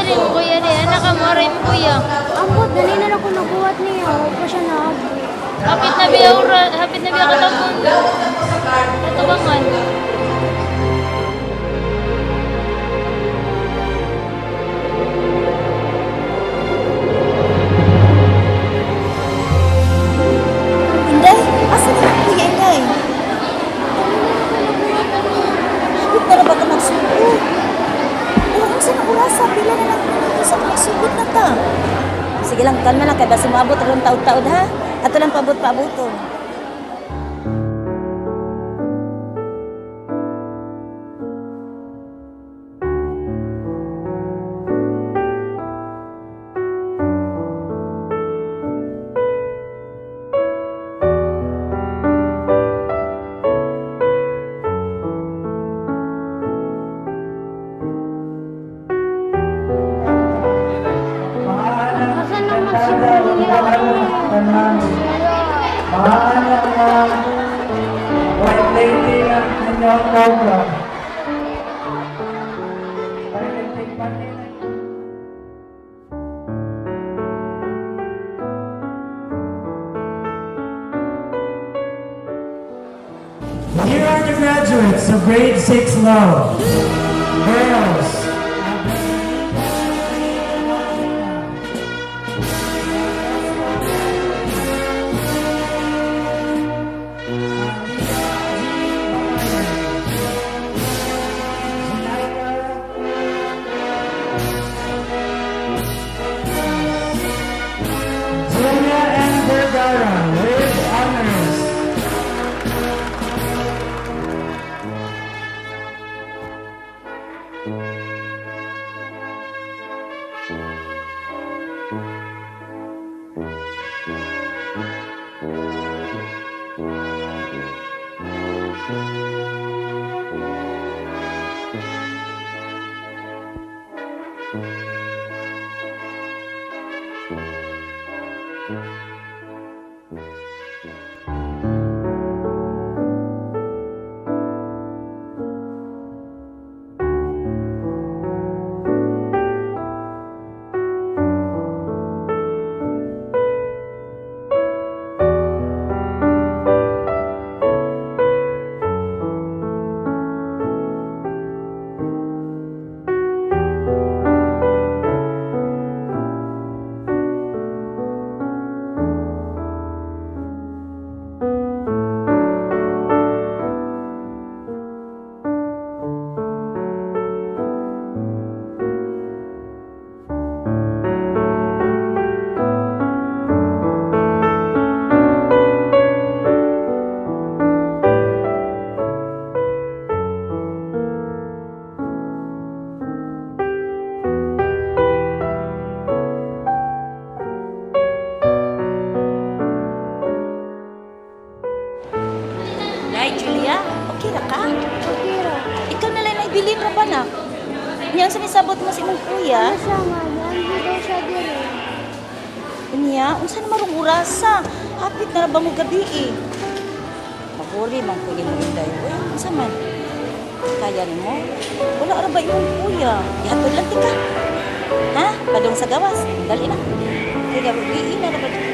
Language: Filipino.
ni mo kuya di. Anak ka mo rin mo kuya. Ambot, dali na ako nabuhat niya. Huwag pa siya naabot. Hapit na biya katapon. Katabangan. Inday, asa na ang kuya Inday? Hapit na ba ka magsugod? Oh, ang sa naurasa, pila na lang ito sa magsugod na ta. Sige lang, kalma lang, kaya basi maabot rin taod-taod ha. Ato lang paabot-paaboton. Asan ang magsiguro niya? Mahanap ng White Lady ng inyong program. Here are the graduates of grade 6 low. Girls. Julia and Vergara with honors. Nay, Julia, okay ra ka? Kira. Ikaw na lang naibilin ra ba na? Niyang sinisabot mo si mong kuya. Ano siya nga? Nandiyo daw siya dire. Niya, unsa na marong urasa? Hapit na ra ba mo gabi eh? Mahuri man kuya mo Inday. Uy, unsa man? Kaya ni mo? Wala ra ba imong kuya? Ihatod lang tika. Ha? Padong sa gawas. Dali na. Kaya gabi na ra ba?